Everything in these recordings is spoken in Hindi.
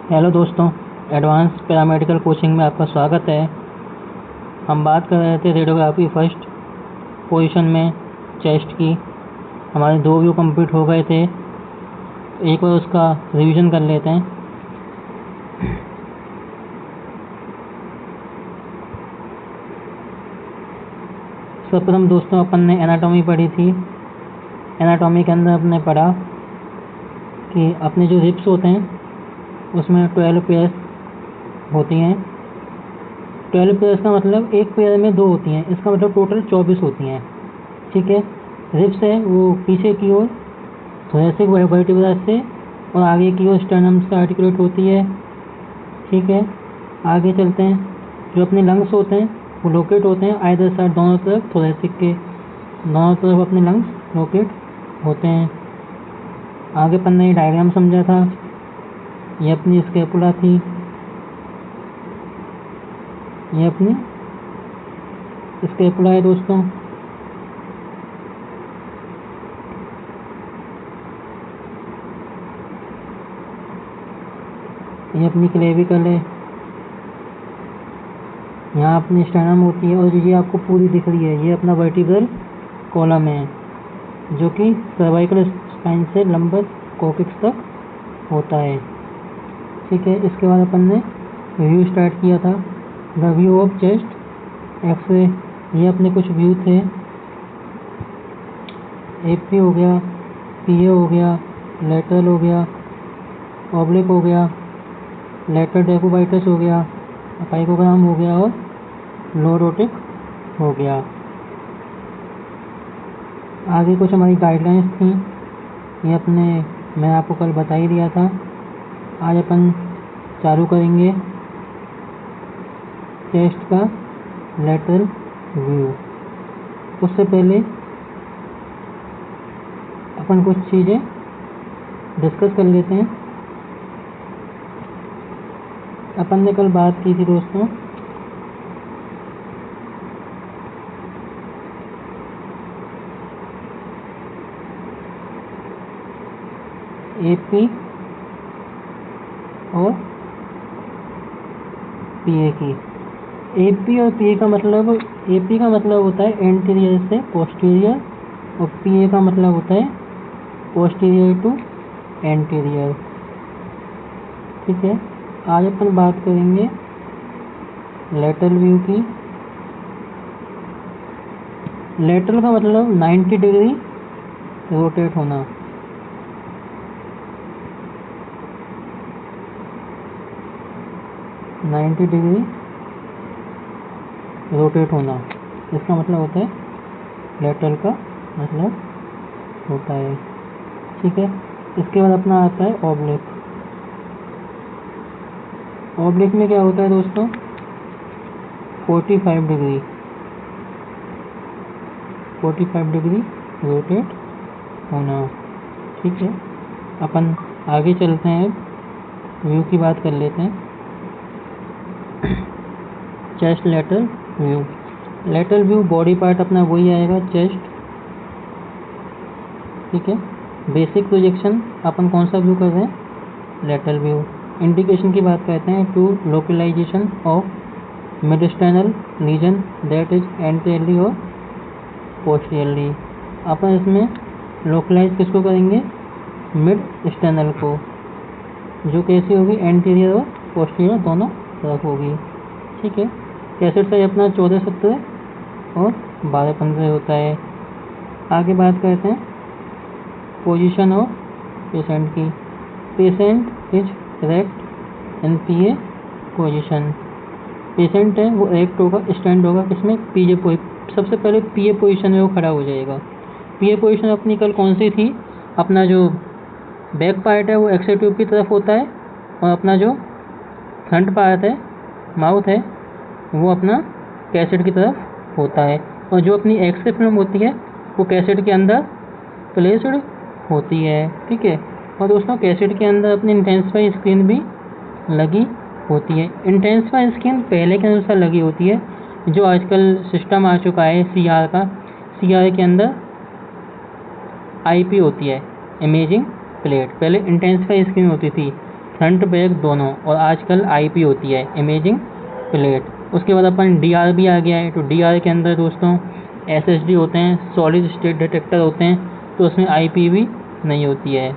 हेलो दोस्तों, एडवांस पैरामेडिकल कोचिंग में आपका स्वागत है। हम बात कर रहे थे रेडियोग्राफी फर्स्ट पोजीशन में चेस्ट की। हमारे 2 व्यू कंप्लीट हो गए थे। एक बार उसका रिवीजन कर लेते हैं। सर्वप्रथम दोस्तों अपन ने एनाटॉमी पढ़ी थी। एनाटॉमी के अंदर अपने पढ़ा कि अपने जो रिब्स होते हैं उसमें 12 पेयर्स होती हैं। 12 पेयर्स का मतलब एक पेयर में 2 होती हैं, इसका मतलब टोटल 24 होती हैं। ठीक है। रिब्स है वो पीछे की ओर थोरेसिक वर्टिब्रा से और आगे की ओर स्टर्नम से आर्टिकुलेट होती है। ठीक है, आगे चलते हैं। जो अपने लंग्स होते हैं वो लोकेट होते हैं आइदर साइड, दोनों तरफ थोरेसिक के दोनों तरफ अपने लंग्स लोकेट होते हैं। आगे अपन ने डायग्राम समझा था। ये अपनी स्कैपुला थी, ये अपनी स्कैपुला है दोस्तों। ये अपनी क्लेविकल है। यहाँ अपनी स्टर्नम होती है और ये आपको पूरी दिख रही है, ये अपना वर्टिब्रल कॉलम है जो कि सर्वाइकल स्पाइन से लंबर कोकिक्स तक होता है। ठीक है, इसके बाद अपन ने व्यू स्टार्ट किया था, the view of chest x ray. ये अपने कुछ व्यू थे, एपी हो गया, पीए हो गया, लेटरल हो गया, ऑब्लिक हो गया, लेटरल डेकोबाइटस हो गया, अपाइकोग्राम हो गया और लोरोटिक हो गया। आगे कुछ हमारी गाइडलाइंस थी, ये अपने मैं आपको कल बता ही दिया था। आज अपन चालू करेंगे चेस्ट का लेटरल व्यू। उससे पहले अपन कुछ चीज़ें डिस्कस कर लेते हैं। अपन ने कल बात की थी दोस्तों एपी और पीए की। एपी और पीए का मतलब, एपी का मतलब होता है एंटीरियर से पोस्टीरियर और पीए का मतलब होता है पोस्टीरियर टू एंटीरियर। ठीक है, आज अपन बात करेंगे लेटरल व्यू की। लेटरल का मतलब 90 डिग्री रोटेट होना। डिग्री रोटेट होना, इसका मतलब होता है लेटरल का मतलब होता है। ठीक है, इसके बाद अपना आता है ऑब्लिक। ऑब्लिक में क्या होता है दोस्तों, 45 डिग्री रोटेट होना। ठीक है, अपन आगे चलते हैं, व्यू की बात कर लेते हैं। Chest lateral view. Lateral view body part अपना वही आएगा, चेस्ट। ठीक है, बेसिक प्रोजेक्शन अपन कौन सा व्यू कर रहे हैं, लेटरल व्यू। इंडिकेशन की बात करते हैं, to localization of midsternal region that is anteriorly और पोस्टीरियरली। अपन इसमें लोकलाइज किसको करेंगे, मिड स्टर्नल को, जो कैसी होगी, एंटीरियर और पोस्टीरियर दोनों तरफ होगी। ठीक है, कैसेट साइज अपना 14-17 और 12-15 होता है। आगे बात करते हैं पोजीशन ऑफ पेशेंट की। Patient is erect in PA position. Patient है वो इरेक्ट होगा, स्टैंड होगा, किसमें, पीए सबसे पहले पीए पोजीशन में वो खड़ा हो जाएगा। पीए पोजीशन अपनी कल कौन सी थी, अपना जो बैक पार्ट है वो एक्सेट्यूब की तरफ होता है और अपना जो फ्रंट पार्ट है, माउथ है, वो अपना कैसेट की तरफ होता है। और जो अपनी एक्सरे फिल्म होती है वो कैसेट के अंदर प्लेस्ड होती है। ठीक है, और दोस्तों कैसेट के अंदर अपनी इंटेंसिफाई स्क्रीन भी लगी होती है। इंटेंसिफाई स्क्रीन पहले के अनुसार लगी होती है, जो आजकल सिस्टम आ चुका है सीआर का। सीआर के अंदर आईपी होती है, इमेजिंग प्लेट। पहले इंटेंसिफाई स्क्रीन होती थी, फ्रंट बैक दोनों, और आजकल आईपी होती है, इमेजिंग प्लेट। उसके बाद अपन डीआर भी आ गया है। तो डीआर के अंदर दोस्तों एसएसडी होते हैं, सॉलिड स्टेट डिटेक्टर होते हैं, तो उसमें आईपी भी नहीं होती है।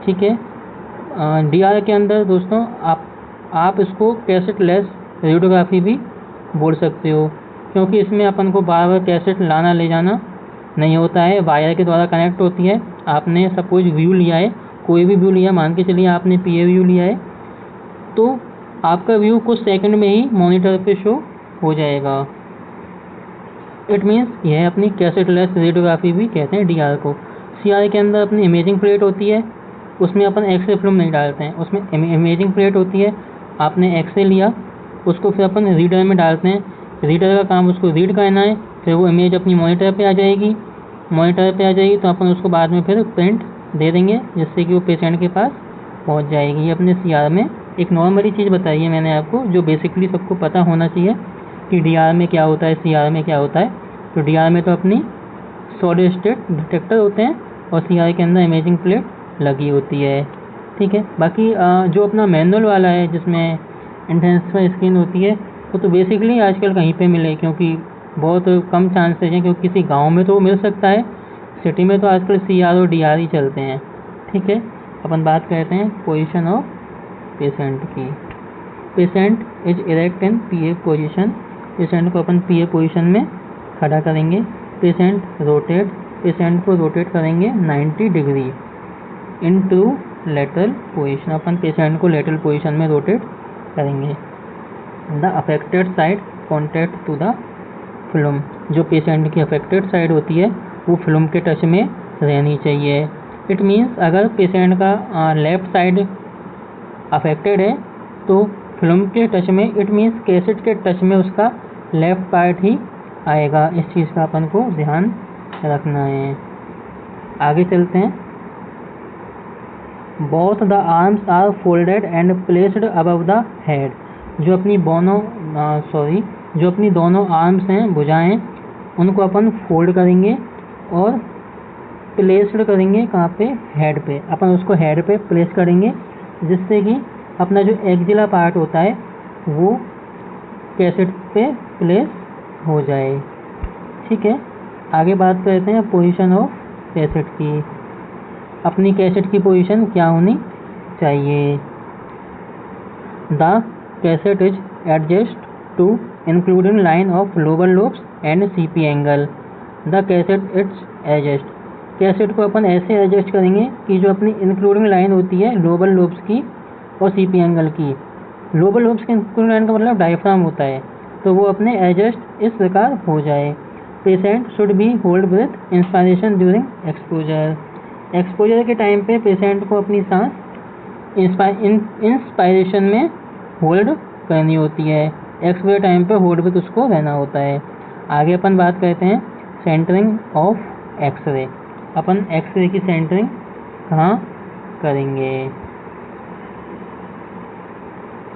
ठीक है। डीआर के अंदर दोस्तों आप इसको कैसेट लेस रेडियोग्राफी भी बोल सकते हो, क्योंकि इसमें अपन को बार बार कैसेट लाना ले जाना नहीं होता है, वायर के द्वारा कनेक्ट होती है। आपने सपोज व्यू लिया है, कोई भी व्यू लिया, मान के चलिए आपने पीए व्यू लिया है, तो आपका व्यू कुछ सेकंड में ही मॉनिटर पे शो हो जाएगा। इट मीन्स यह अपनी कैसेट लेस रेडियोग्राफी भी कहते हैं डीआर को। सीआर के अंदर अपनी इमेजिंग प्लेट होती है, उसमें अपन एक्सरे फिल्म नहीं डालते हैं, उसमें इमेजिंग प्लेट होती है। आपने एक्सरे लिया, उसको फिर अपन रीडर में डालते हैं, रीडर का काम उसको रीड करना है, फिर वो इमेज अपनी मॉनिटर पे आ जाएगी। मॉनिटर पे आ जाएगी तो अपन उसको बाद में फिर प्रिंट दे देंगे, जिससे कि वो पेशेंट के पास पहुंच जाएगी। ये अपने सीआर में एक नॉर्मली चीज़ बताई है मैंने आपको, जो बेसिकली सबको पता होना चाहिए कि डीआर में क्या होता है, सीआर में क्या होता है। तो डीआर में तो अपनी सॉलिड स्टेट डिटेक्टर होते हैं, और सीआर के अंदर इमेजिंग प्लेट लगी होती है। ठीक है। बाकी जो अपना मैनुअल वाला है, जिसमें इंटेंसिफाई स्क्रीन होती है, वो तो बेसिकली आजकल कहीं पे मिले, क्योंकि बहुत कम चांसेज हैं, क्योंकि किसी गांव में तो मिल सकता है, सिटी में तो आजकल सीआर और डीआर ही चलते हैं। ठीक है। अपन बात करते हैं पोजीशन ऑफ पेशेंट की। Patient is erect in PA position. Patient को अपन पीए पोजीशन में खड़ा करेंगे। पेशेंट रोटेट, पेशेंट को रोटेट करेंगे 90 डिग्री इनटू लेटरल पोजीशन। अपन पेशेंट को लेटरल पोजीशन में रोटेट करेंगे। The affected side contact to the film. जो पेशेंट की अफेक्टेड साइड होती है वो फिल्म के टच में रहनी चाहिए। इट मीन्स अगर पेशेंट का लेफ्ट साइड अफेक्टेड है तो फिल्म के टच में, इट मीन्स कैसेट के टच में उसका लेफ्ट पार्ट ही आएगा। इस चीज़ का अपन को ध्यान रखना है। आगे चलते हैं। Both the arms are folded and placed above the head. जो अपनी जो अपनी दोनों आर्म्स हैं, भुजाएं, उनको अपन फोल्ड करेंगे और प्लेस्ड करेंगे कहाँ पे, हेड पे। अपन उसको हेड पे प्लेस करेंगे, जिससे कि अपना जो एक्जिला पार्ट होता है वो कैसेट पे प्लेस हो जाए। ठीक है। आगे बात करते हैं पोजीशन ऑफ कैसेट की। अपनी कैसेट की पोजीशन क्या होनी चाहिए। The cassette is adjust to including line of lower lobes and CP angle. The cassette it's adjust. Cassette को अपन ऐसे एडजस्ट करेंगे कि जो अपनी इंक्लूडिंग लाइन होती है लोअर लोब्स की और सीपी एंगल की, लोअर लोब्स की इंक्लूडिंग लाइन का मतलब डायफ्राम होता है, तो वो अपने एडजस्ट इस प्रकार हो जाए। Patient should be hold breath inspiration during exposure. Exposure के टाइम पे पेशेंट को अपनी सांस इंस्पायरेशन में होल्ड करनी होती है, एक्सपोजर टाइम पे होल्ड ब्रेथ उसको रहना होता है। आगे अपन बात करते हैं सेंटरिंग ऑफ एक्सरे। अपन एक्सरे की सेंटरिंग कहाँ करेंगे।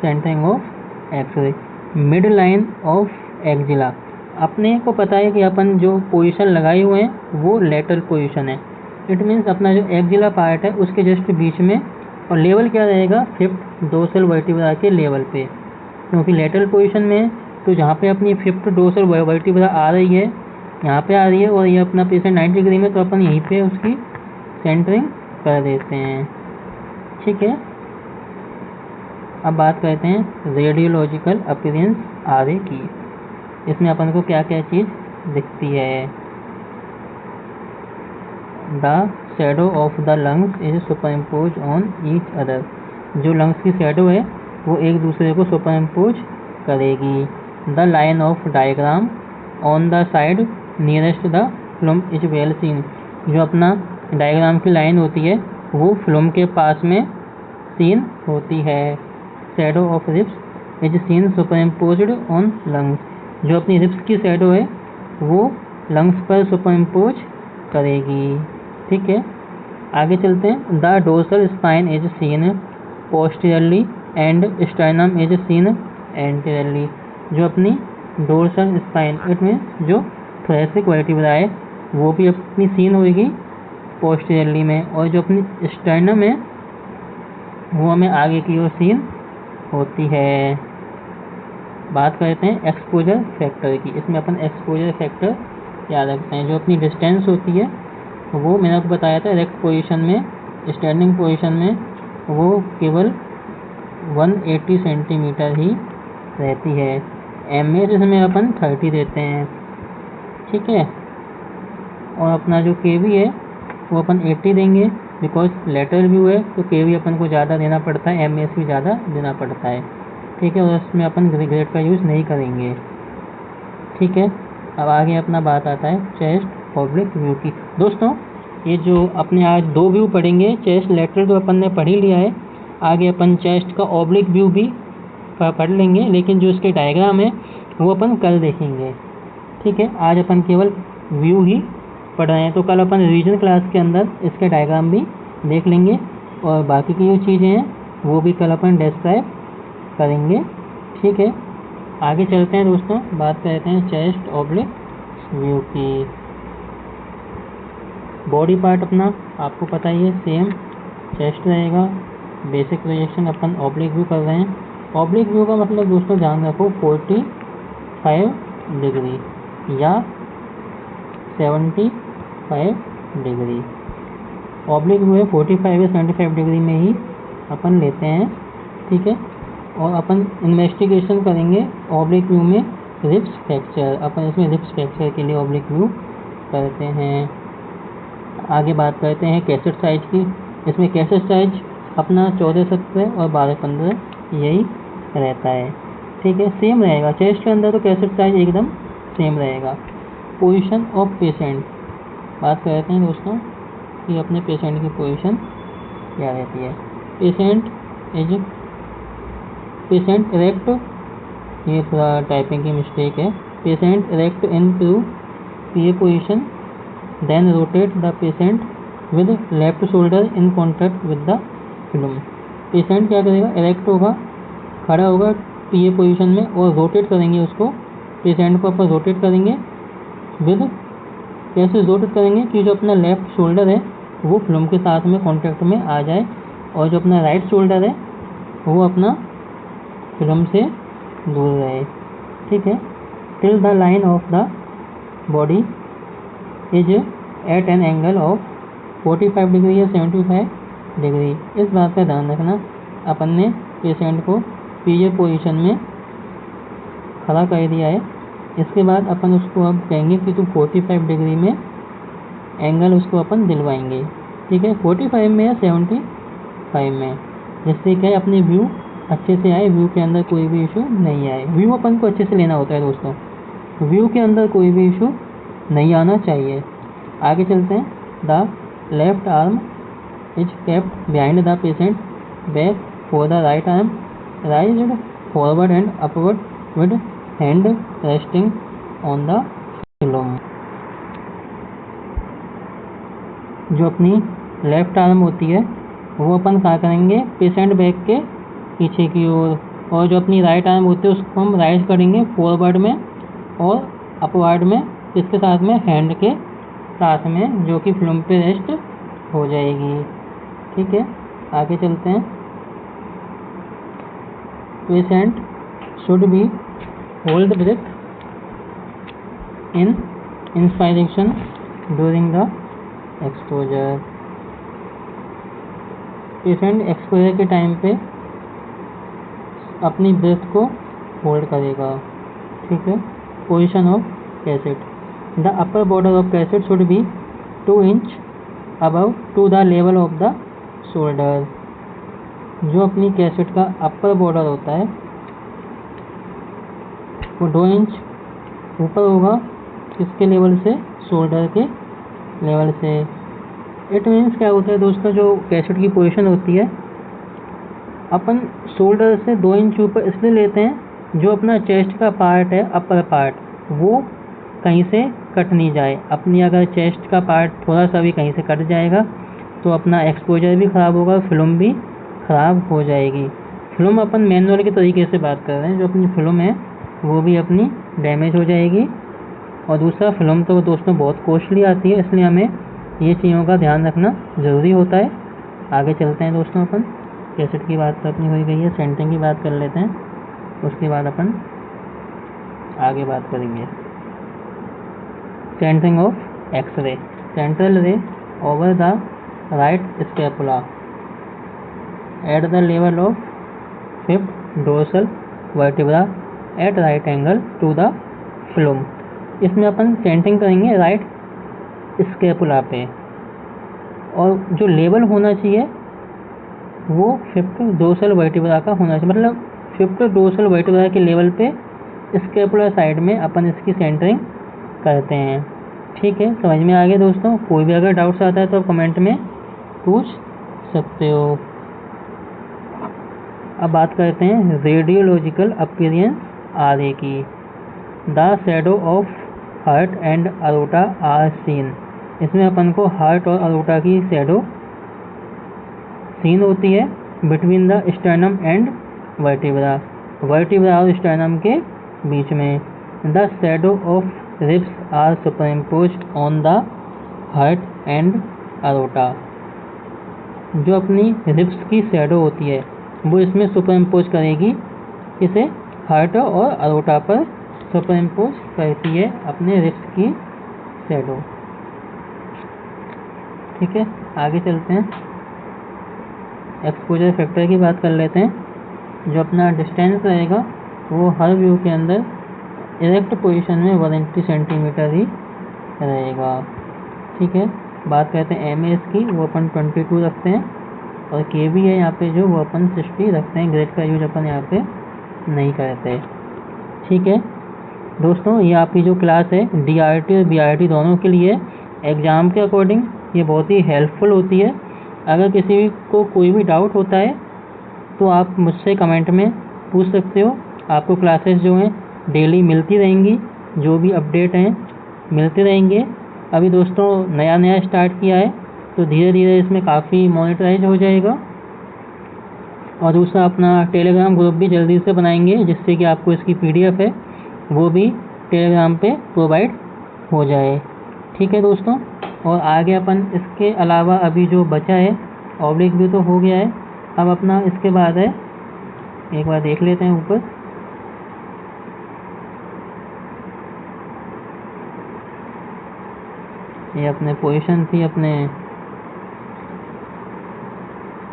Centering of x ray mid line of axilla. अपने को पता है कि अपन जो पोजीशन लगाए हुए हैं वो लेटरल पोजीशन है। इट मीन्स अपना जो एक्जिला पार्ट है उसके जस्ट बीच में, और लेवल क्या रहेगा, फिफ्थ डोर्सल वर्टिब्रा के लेवल पे, क्योंकि लेटरल पोजीशन में तो जहाँ पे अपनी फिफ्थ डोर्सल वर्टिब्रा आ रही है यहाँ पे आ रही है, और ये अपना पेशेंट 90 डिग्री में, तो अपन यहीं पे उसकी सेंटरिंग कर देते हैं। ठीक है। अब बात करते हैं रेडियोलॉजिकल अपीयरेंस आरए की। इसमें अपन को क्या क्या चीज़ दिखती है। The shadow of the lungs is superimpose on each other. जो लंग्स की शैडो है वो एक दूसरे को सुपरइम्पोज करेगी। The line of diagram on the side nearest the film is well seen. जो अपना डायग्राम की लाइन होती है वो फिल्म के पास में सीन होती है। Shadow of ribs is seen superimposed on lungs. जो अपनी रिब्स की शैडो है वो लंग्स पर सुपरइम्पोज करेगी। ठीक है। आगे चलते हैं। The dorsal spine is seen posteriorly and sternum is seen anteriorly. जो अपनी डोर्सल स्पाइन, इट मीन्स जो थोरेसिक वर्टिब्रा है वो भी अपनी सीन होगी पोस्टीरियरली में, और जो अपनी स्टर्नम है वो हमें आगे की ओर सीन होती है। बात करते हैं एक्सपोजर फैक्टर की। इसमें अपन एक्सपोजर फैक्टर याद रखते हैं। जो अपनी डिस्टेंस होती है वो मैंने आपको बताया था, इरेक्ट पोजीशन में, स्टैंडिंग पोजीशन में वो केवल 180 सेंटीमीटर ही रहती है। एम में इसमें अपन 30 देते हैं, ठीक है। और अपना जो के वी है वो अपन 80 देंगे, बिकॉज लेटरल व्यू है तो के वी अपन को ज़्यादा देना पड़ता है, एम एस भी ज़्यादा देना पड़ता है, ठीक है। और इसमें अपन ग्रेड का यूज़ नहीं करेंगे, ठीक है। अब आगे अपना बात आता है चेस्ट ऑब्लिक व्यू की। दोस्तों ये जो अपने आज दो व्यू पढ़ेंगे, चेस्ट लेटरल तो अपन ने पढ़ ही लिया है, आगे अपन चेस्ट का ऑब्लिक व्यू भी पढ़ लेंगे, लेकिन जो इसके डायग्राम है वो अपन कल देखेंगे, ठीक है। आज अपन केवल व्यू ही पढ़ रहे हैं, तो कल अपन रीजन क्लास के अंदर इसके डायग्राम भी देख लेंगे और बाकी की जो चीज़ें हैं वो भी कल अपन डिस्क्राइब करेंगे, ठीक है। आगे चलते हैं दोस्तों, बात करते हैं चेस्ट ऑब्लिक व्यू की। बॉडी पार्ट अपना आपको पता ही है, सेम चेस्ट रहेगा। बेसिक प्रोजेक्शन अपन ऑब्लिक व्यू कर रहे हैं। ऑब्लिक व्यू का मतलब दोस्तों ध्यान रखो 45 डिग्री या 75 डिग्री। ऑब्लिक व्यू है 45 या 75 डिग्री में ही अपन लेते हैं, ठीक है। और अपन इन्वेस्टिगेशन करेंगे ऑब्लिक व्यू में रिब्स फ्रैक्चर, अपन इसमें रिब्स फ्रैक्चर के लिए ऑब्लिक व्यू करते हैं। आगे बात करते हैं कैसेट साइज की। इसमें कैसेट साइज अपना 14-17 और 12-15 यही रहता है, ठीक है, सेम रहेगा। चेस्ट के अंदर तो कैसेट साइज एकदम सेम रहेगा। पोजीशन ऑफ पेशेंट, बात करते हैं दोस्तों कि अपने पेशेंट की पोजीशन क्या रहती है। पेशेंट इरेक्ट, ये थोड़ा टाइपिंग की मिस्टेक है। Patient erect in to PA position, then rotate the patient with left shoulder in contact with the film. Patient क्या करेगा, इरेक्ट होगा, खड़ा होगा पीए पोजीशन में और रोटेट करेंगे उसको। पेशेंट को अपन रोटेट करेंगे विद, कैसे रोटेट करेंगे कि जो अपना लेफ्ट शोल्डर है वो फिल्म के साथ में कॉन्टैक्ट में आ जाए और जो अपना राइट शोल्डर है वो अपना फिल्म से दूर रहे, ठीक है। Till the line of the body is at an angle of 45 degree या 75 डिग्री। इस बात का ध्यान रखना, अपन ने पेशेंट को पीए पोजीशन में खड़ा कर दिया है। इसके बाद अपन उसको अब कहेंगे कि तू 45 डिग्री में एंगल उसको अपन दिलवाएंगे, ठीक है, 45 में या 75 में, जिससे क्या है अपनी व्यू अच्छे से आए, व्यू के अंदर कोई भी इशू नहीं आए। व्यू अपन को अच्छे से लेना होता है दोस्तों, व्यू के अंदर कोई भी इशू नहीं आना चाहिए। आगे चलते हैं। The left arm is kept behind the patient back for the right arm राइज्ड forward and upward with hand resting on the film. जो अपनी लेफ्ट आर्म होती है वो अपन क्या करेंगे, पेशेंट बैक के पीछे की ओर, और जो अपनी राइट आर्म होती है उसको हम राइज करेंगे फॉरवर्ड में और अपवर्ड में, इसके साथ में हैंड के साथ में, जो कि फिल्म पे रेस्ट हो जाएगी, ठीक है। आगे चलते हैं। Patient should be hold breath in inspiration during the exposure. Patient exposure के टाइम पे अपनी ब्रेथ को होल्ड करेगा, ठीक है। Position of cassette, the upper border of cassette should be 2 inch above to the level of the shoulder. जो अपनी कैसेट का अपर बॉर्डर होता है वो 2 इंच ऊपर होगा, किसके लेवल से, शोल्डर के लेवल से। इट मीन्स क्या होता है दोस्तों, जो कैसेट की पोजीशन होती है अपन शोल्डर से 2 इंच ऊपर इसलिए लेते हैं जो अपना चेस्ट का पार्ट है, अपर पार्ट, वो कहीं से कट नहीं जाए। अपनी अगर चेस्ट का पार्ट थोड़ा सा भी कहीं से कट जाएगा तो अपना एक्सपोजर भी ख़राब होगा, फिल्म भी ख़राब हो जाएगी। फिल्म अपन मैनुअल के तरीके से बात कर रहे हैं, जो अपनी फिल्म है वो भी अपनी डैमेज हो जाएगी। और दूसरा, फिल्म तो दोस्तों बहुत कॉस्टली आती है, इसलिए हमें ये चीज़ों का ध्यान रखना ज़रूरी होता है। आगे चलते हैं दोस्तों अपन। कैसेट की बात तो अपनी हो गई है, सेंटरिंग की बात कर लेते हैं, उसके बाद अपन आगे बात करेंगे। Centering of x ray, central ray over the right scapula at the level of fifth dorsal vertebra at right angle to the film. इसमें अपन सेंटरिंग करेंगे राइट स्कैपुला पे, और जो लेवल होना चाहिए वो फिफ्थ डोर्सल वर्टिब्रा का होना चाहिए, मतलब फिफ्थ डोर्सल वर्टिब्रा के लेवल पे स्कैपुलर साइड में अपन इसकी सेंटरिंग करते हैं। ठीक है, समझ में आ गया दोस्तों। कोई भी अगर डाउट्स आता है तो आप कमेंट में पूछ सकते हो। अब बात करते हैं रेडियोलॉजिकल अपीयरेंस आरए की। The shadow of heart and aorta are seen. इसमें अपन को हार्ट और अरोटा की शैडो सीन होती है between the sternum and vertebra, vertebra और स्टर्नम के बीच में। The shadow of ribs are superimposed on the heart and aorta. जो अपनी रिब्स की शैडो होती है वो इसमें सुपरइम्पोज करेगी, इसे हार्ट और अरोटा पर सुपरइम्पोज करती है अपने रिब्स की शैडो। ठीक है, आगे चलते हैं, एक्सपोजर फैक्टर की बात कर लेते हैं। जो अपना डिस्टेंस रहेगा वो हर व्यू के अंदर इरेक्ट पोजीशन में 180 सेंटीमीटर ही रहेगा। ठीक है, बात करते हैं एमएस की, वो अपन 22 रखते हैं, और केवी है यहाँ पे जो वो अपन 60 रखते हैं। ग्रेड का यूज अपन यहाँ पे नहीं करते। ठीक है दोस्तों, ये आपकी जो क्लास है डीआरटी और बीआरटी दोनों के लिए एग्ज़ाम के अकॉर्डिंग ये बहुत ही हेल्पफुल होती है। अगर किसी को कोई भी डाउट होता है तो आप मुझसे कमेंट में पूछ सकते हो। आपको क्लासेस जो हैं डेली मिलती रहेंगी, जो भी अपडेट हैं मिलते रहेंगे। अभी दोस्तों नया नया स्टार्ट किया है तो धीरे धीरे इसमें काफ़ी मोनेटाइज हो जाएगा। और दूसरा अपना टेलीग्राम ग्रुप भी जल्दी से बनाएंगे, जिससे कि आपको इसकी पीडीएफ है वो भी टेलीग्राम पे प्रोवाइड हो जाए। ठीक है दोस्तों, और आगे अपन इसके अलावा अभी जो बचा है ऑब्लिक व्यू तो हो गया है, अब अपना इसके बाद है, एक बार देख लेते हैं ऊपर। ये अपने पोजीशन थी अपने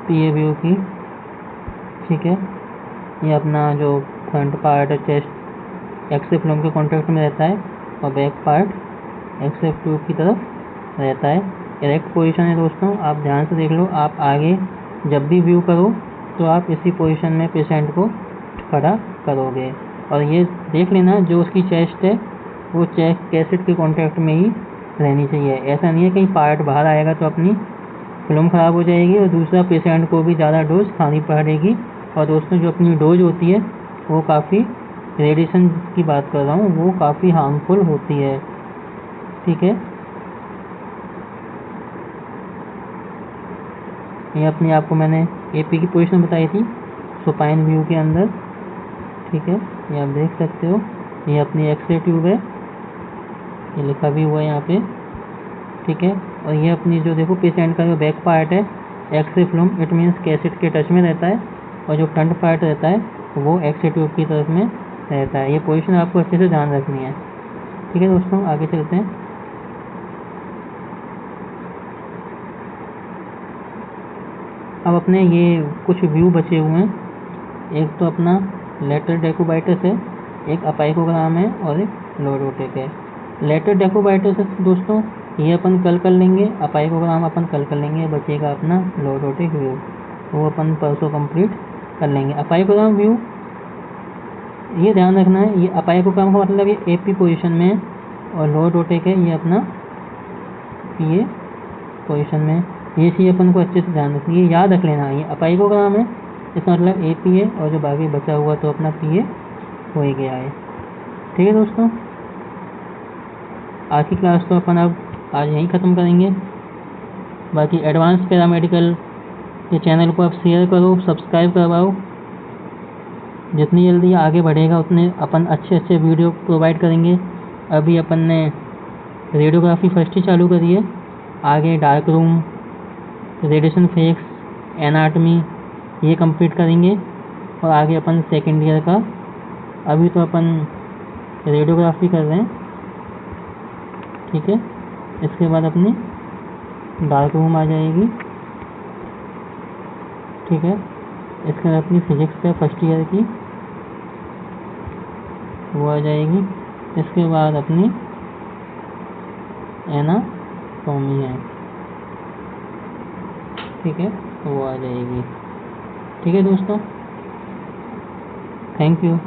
पीए व्यू की। ठीक है, ये अपना जो फ्रंट पार्ट है चेस्ट एक्से फ्लूम के कॉन्टेक्ट में रहता है, और बैक पार्ट एक्से ट्यूब की तरफ रहता है। इरेक्ट पोजीशन है दोस्तों, आप ध्यान से देख लो। आप आगे जब भी व्यू करो तो आप इसी पोजीशन में पेशेंट को खड़ा करोगे, और ये देख लेना जो उसकी चेस्ट है वो चेस्ट कैसेट के कॉन्टेक्ट में ही रहनी चाहिए। ऐसा नहीं है कहीं पार्ट बाहर आएगा तो अपनी फिल्म ख़राब हो जाएगी, और दूसरा पेशेंट को भी ज़्यादा डोज खानी पड़ेगी। और दोस्तों जो अपनी डोज होती है वो काफ़ी, रेडिएशन की बात कर रहा हूँ, वो काफ़ी हार्मफुल होती है। ठीक है, ये अपने आप को मैंने एपी की पोजीशन बताई थी सुपाइन व्यू के अंदर। ठीक है, ये आप देख सकते हो, ये अपनी एक्सरे ट्यूब है, ये लिखा भी हुआ है यहाँ पे। ठीक है, और ये अपनी जो देखो पेशेंट का जो बैक पार्ट है x ray film, it means cassette के टच में रहता है, और जो फ्रंट पार्ट रहता है वो एक्सरे ट्यूब की तरफ में रहता है। ये पोजीशन आपको अच्छे से ध्यान रखनी है। ठीक है दोस्तों, आगे चलते हैं। अब अपने ये कुछ व्यू बचे हुए हैं। एक तो अपना लेटर डेकोबाइटस है, एक अपाइकोग्राम है, और एक लॉर्डोटेक है। लेटर डेकोबाइटस दोस्तों ये अपन कल कर लेंगे, अपाइकोग्राम अपन कल कर लेंगे, बचेगा अपना लॉर्डोटेक व्यू, वो अपन परसों कंप्लीट कर लेंगे। अपाइकोग्राम व्यू ये ध्यान रखना है, ये अपाइकोग्राम का मतलब ये एपी पोजीशन में है, और लॉर्डोटेक है ये अपना पीए पोजीशन में। ये चीज़ अपन को अच्छे से ध्यान रखनी है, याद रख लेना। ये अपाइकोग्राम है, इसका मतलब एपी है, और जो बाकी बचा हुआ तो अपना पीए हो ही गया है। ठीक है दोस्तों, आज की क्लास तो अपन अब आज यहीं ख़त्म करेंगे। बाकी एडवांस पैरामेडिकल के चैनल को आप शेयर करो, सब्सक्राइब करवाओ। जितनी जल्दी आगे बढ़ेगा उतने अपन अच्छे अच्छे वीडियो प्रोवाइड करेंगे। अभी अपन ने रेडियोग्राफी फर्स्ट ही चालू करी है, आगे dark room, radiation fakes, anatomy, ये कंप्लीट करेंगे और आगे अपन सेकेंड ईयर का, अभी तो अपन रेडियोग्राफी कर रहे हैं, ठीक है। इसके बाद अपनी डार्क रूम आ जाएगी, ठीक है। इसके बाद अपनी फिजिक्स है फर्स्ट ईयर की, वो आ जाएगी। इसके बाद अपनी एनाटॉमी है, ठीक है, वो आ जाएगी, ठीक है दोस्तों। Thank you.